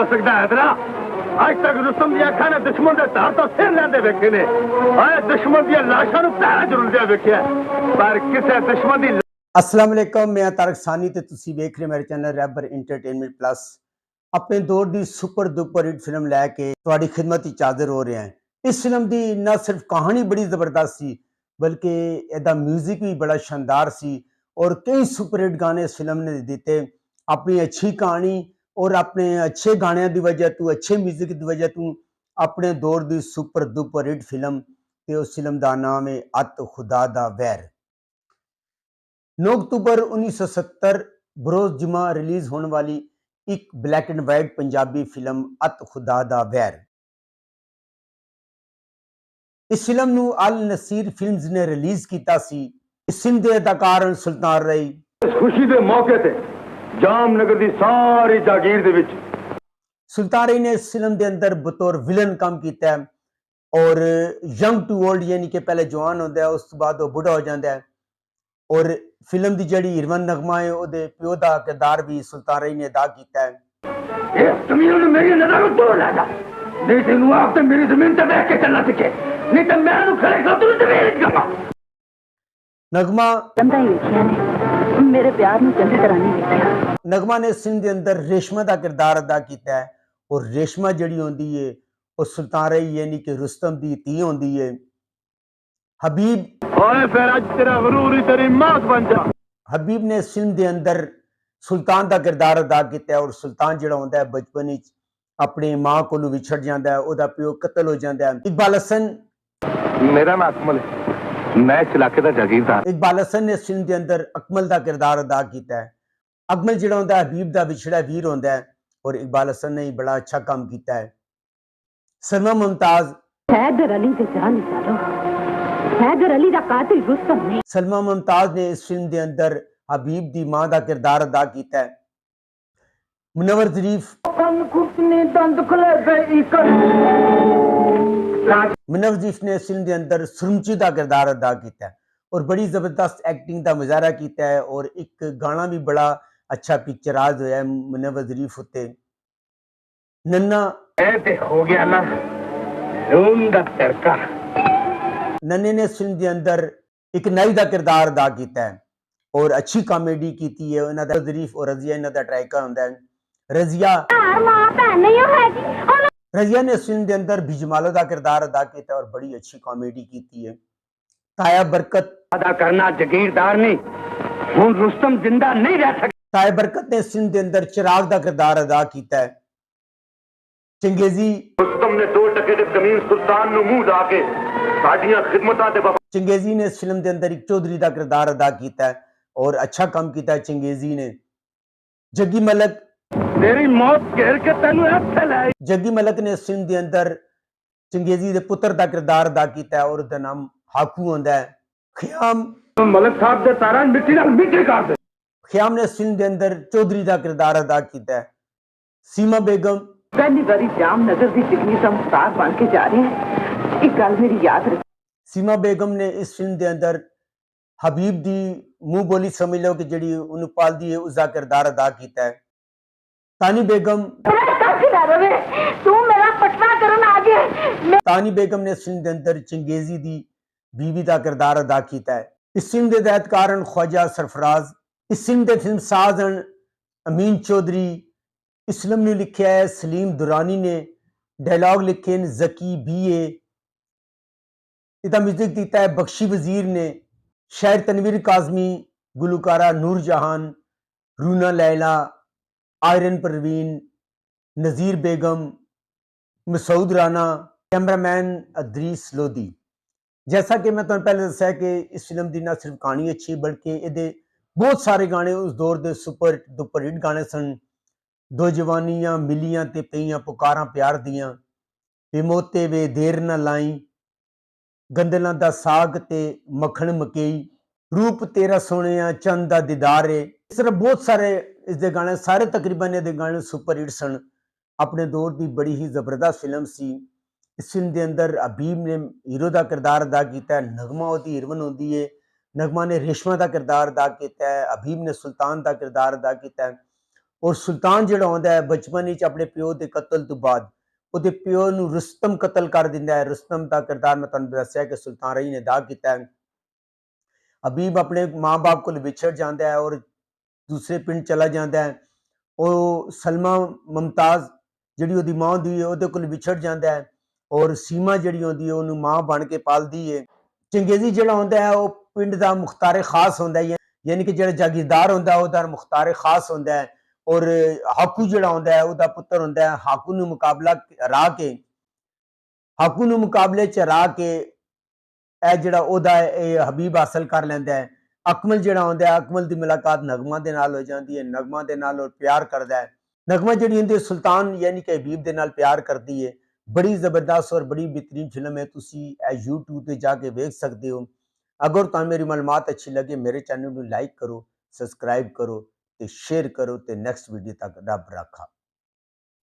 सकता है तेरा? आज तक रुस्तम दी अखां ने दुश्मन दे धार तो सिर लैंदे वेखे ने, आए दुश्मन दी लाशां नूं पैरां च रुलदे वेखिआ, पर किसे दुश्मन दी। अस्सलाम वालेकुम, मैं तारक सानी ते तुसीं वेख रहे मेरे चैनल रैबर एंटरटेनमेंट प्लस। अपने दौर की सुपर डुपर हिट फिल्म लैके तुहाडी खिदमत विच हाज़र हो रहे हैं। इस फिल्म की न सिर्फ कहानी बड़ी जबरदस्त सी, बल्कि इसदा म्यूजिक भी बड़ा शानदार सी और कई सुपर हिट गाने इस फिल्म ने दिते। अपनी अच्छी कहानी और अपने अच्छे गाणियां की वजह तो, अच्छे म्यूजिक की वजह तो अपने दौर की सुपर डुपर हिट फिल्म, ते उस फिल्म का नाम है अत खुदा दा वैर। 9 अक्तूबर 1970 बरोज जुमा रिलीज होने वाली एक black and white Punjabi film अत खुदा दा वैर। इस फिल्म नूं अल नसीर फिल्म्स ने रिलीज किया सी। इस फिल्म के अदाकार सुल्तान रई। इस खुशी के मौके ते जामनगर की सारी जागीर दे विच सुल्तान रई ने इस फिल्म के अंदर बतौर विलन काम किया है और यंग टू ओल्ड यानी कि पहले जवान होता है, उस बाद वो बुढ़ा हो जाता है। और फिल्म की जड़ी हिरवन नगमा है, ਉਹਦੇ ਪਿਓ ਦਾ ਕਿਰਦਾਰ भी सुल्तान रई ने अदा किया है। इस जमीन ने मेरी नजर को तोड़ लाया, नहीं तेनू आप ते मेरी जमीन ते बैठ के चलना सीखे, नहीं तो मैं नु खड़े कर तू जमीन जावा। नगमा कंधा ही वेखिया ने मेरे प्यार नु चंगी तरह नहीं वेखिया। नगमा ने सिंध के अंदर रेशमा का किरदार अदा किया है और रेशमा जड़ी होंदी है वो सुल्तान रई यानी कि रुस्तम की धी होंदी है। हबीब ओए फिर आज तेरा गुरूर ही तेरी मौत बन जा। हबीब ने इस फिल्म के अंदर सुल्तान का किरदार अदा किया और सुल्तान जिहड़ा होंदा है बचपन विच अपनी मां कोलों विछड़ जाता है, उसका प्यो कतल हो जाता है। इकबाल हसन मेरा नाम अकमल है, मैं इस इलाके का जागीरदार। इकबाल हसन ने इस फिल्म के अंदर अकमल का किरदार अदा किया है। अकमल जिहड़ा होंदा है हबीब का विछड़ा वीर होंदा है और इकबाल हसन ने बड़ा अच्छा काम किया है। सलमा मुमताज हैदर अली दे जान निकालो, हैदर अली दा कातिल रुस्तम नहीं। सलमा मुमताज ने इस फिल्म के अंदर हबीब दी मां का किरदार अदा किया है। मुनव्वर ज़रीफ मुनव्वर ज़रीफ ने इस फिल्म के अंदर सुरमची का किरदार अदा किया है और बड़ी जबरदस्त एक्टिंग का मुजाहरा किया है और एक गाना भी बड़ा अच्छा पिक्चराइज होया है मुनव्वर ज़रीफ उत्ते। नन्ना हो गया ना खून दा तड़का। नन्ने ने इस फिल्म के अंदर एक नाई का किरदार अदा किया है और अच्छी कॉमेडी की है। इन्हां दा ज़रीफ और रज़िया इन्हां दा ट्राइका होंदा है। रज़िया ने इस फिल्म के अंदर बिजमालो का किरदार अदा किया और बड़ी अच्छी कॉमेडी की है। ताया बरकत अदा करना जागीरदार नहीं, हुन रुस्तम जिंदा नहीं रह सकता। ताया बरकत ने इस फिल्म के अंदर चिराग का किरदार अदा किया है। चंगेजी रुस्तम ने 2 टके दे कमीन सुल्तान नु मुंह ला के साडियां खिदमतां दे चंगेजी ने इस फिल्म के अंदर एक चौधरी का किरदार अदा किया है और अच्छा काम किया है चंगेजी ने। जग्गी मलक तेरी मौत घेर के तेनू हत्थे लाई। जग्गी मलक ने इस फिल्म के अंदर चंगेजी के पुत्र का किरदार अदा किया है और उसका नाम हाकू होंदा है। ख्याम मलक साहब दे तारां मिट्टी नाल मिट्टी कर दे। ख्याम ने इस फिल्म के अंदर चौधरी का किरदार अदा किया है। सीमा बेगम पहली बारी जामनगर दी चिकनी दा मुख्तार बन के जा रहे हैं, एक गल मेरी याद रख। सीमा बेगम ने इस फिल्म के अंदर हबीब दी मुंह बोली समझ लो कि जड़ी उन्हें पालदी है उसका किरदार अदा किया है। तानी बेगम तू मेरा पटना करन आ गया। तानी बेगम ने इस फिल्म के अंदर चंगेजी दी बीवी का किरदार अदा किया है। इस फिल्म के हिदायतकार ख्वाजा सरफराज। इस फिल्म के फिल्म साज अमीन चौधरी। इस फिल्म ने लिखा है सलीम दुरानी ने, डायलॉग लिखे जकी बीए। इसका म्यूजिक दिता है बख्शी वजीर ने, शायर तनवीर काजमी, गुलकारा नूर जहान, रूना लैला, आयरन परवीन, नज़ीर बेगम, मसूद राना, कैमरामैन अदरीस लोधी। जैसा कि मैं तुहानू पहले दस्सिया कि इस फिल्म की ना सिर्फ कहानी अच्छी बल्कि ये बहुत सारे गाने उस दौर के सुपर डुपर हिट गाने सन। दो जवानियां मिलियां ते पईयां पुकारां प्यार दियां, बेमोते वे देर न लाई, गंदलां दा साग ते मक्खन मकई, रूप तेरा सोहणिया चंद दा दीदार है। इस तरह बहुत सारे इसके गाने, सारे तकरीबन ये गाने सुपर हिट सन। अपने दौर की बड़ी ही जबरदस्त फिल्म सी। इस फिल्म के अंदर हबीब ने हीरो का किरदार अदा किया है, नगमा उसकी हीरोइन होती है। नगमा ने रेशमा का किरदार अदा किया है, हबीब ने सुल्तान का किरदार अदा किया है ਔਰ ਸੁਲਤਾਨ ਜਿਹੜਾ ਆਉਂਦਾ ਹੈ ਬਚਪਨ ਵਿੱਚ ਆਪਣੇ ਪਿਓ ਦੇ ਕਤਲ ਤੋਂ ਬਾਅਦ ਉਹਦੇ ਪਿਓ ਨੂੰ ਰੁਸਤਮ ਕਤਲ ਕਰ ਦਿੰਦਾ ਹੈ। ਰੁਸਤਮ ਦਾ ਕਿਰਦਾਰ ਮੈਂ ਤੁਹਾਨੂੰ ਦੱਸਿਆ ਕਿ ਸੁਲਤਾਨ ਰਈ ਨੇ ਅਦਾ ਕੀਤਾ ਹੈ। ਹਬੀਬ ਆਪਣੇ ਮਾਂ-ਬਾਪ ਕੋਲ ਵਿਛੜ ਜਾਂਦਾ ਹੈ ਔਰ ਦੂਸਰੇ ਪਿੰਡ ਚਲਾ ਜਾਂਦਾ ਹੈ। ਉਹ ਸਲਮਾ ਮੁਮਤਾਜ਼ ਜਿਹੜੀ ਉਹਦੀ ਮਾਂ ਹੁੰਦੀ ਹੈ ਉਹਦੇ ਕੋਲ ਵਿਛੜ ਜਾਂਦਾ ਹੈ ਔਰ ਸੀਮਾ ਜਿਹੜੀ ਹੁੰਦੀ ਹੈ ਉਹਨੂੰ ਮਾਂ ਬਣ ਕੇ ਪਾਲਦੀ ਹੈ। ਚੰਗੇਜ਼ੀ ਜਿਹੜਾ ਹੁੰਦਾ ਹੈ ਉਹ ਪਿੰਡ ਦਾ ਮੁਖਤਾਰ ਖਾਸ ਹੁੰਦਾ ਹੈ, ਯਾਨੀ ਕਿ ਜਿਹੜਾ ਜਾਗੀਰਦਾਰ ਹੁੰਦਾ ਉਹਦਾ ਮੁਖਤਾਰ ਖਾਸ ਹੁੰਦਾ ਹੈ। ਔਰ ਹਾਕੂ ਜਿਹੜਾ ਹੁੰਦਾ ਹੈ ਉਹਦਾ ਪੁੱਤਰ ਹੁੰਦਾ ਹੈ। ਹਾਕੂ ਨੂੰ ਮੁਕਾਬਲੇ ਚ ਹਰਾ ਕੇ ਇਹ ਜਿਹੜਾ ਉਹਦਾ ਇਹ ਹਬੀਬ ਹਾਸਲ ਕਰ ਲੈਂਦਾ ਹੈ। ਅਕਮਲ ਜਿਹੜਾ ਹੁੰਦਾ ਹੈ, ਅਕਮਲ ਦੀ ਮੁਲਾਕਾਤ ਨਗਮਾ ਦੇ ਨਾਲ ਹੋ ਜਾਂਦੀ ਹੈ। ਨਗਮਾ ਦੇ ਨਾਲ ਉਹ ਪਿਆਰ ਕਰਦਾ ਹੈ। ਨਗਮਾ ਜਿਹੜੀ ਹੁੰਦੀ ਹੈ ਸੁਲਤਾਨ ਯਾਨੀ ਕਿ ਹਬੀਬ ਦੇ ਨਾਲ ਪਿਆਰ ਕਰਦੀ ਹੈ। ਬੜੀ ਜ਼ਬਰਦਸਤ ਔਰ ਬੜੀ बेहतरीन फिल्म है। ਤੁਸੀਂ ਇਹ YouTube ਤੇ ਜਾ ਕੇ ਵੇਖ ਸਕਦੇ ਹੋ। ਅਗਰ ਤੁਹਾਨੂੰ ਮੇਰੀ ਮਾਲੂਮਾਤ ਅੱਛੀ ਲੱਗੇ ਮੇਰੇ ਚੈਨਲ ਨੂੰ ਲਾਈਕ ਕਰੋ, ਸਬਸਕ੍ਰਾਈਬ ਕਰੋ ਤੇ ਸ਼ੇਅਰ ਕਰੋ ਤੇ ਨੈਕਸਟ ਵੀਡੀਓ ਤੱਕ ਰੱਬ ਰਾਖਾ।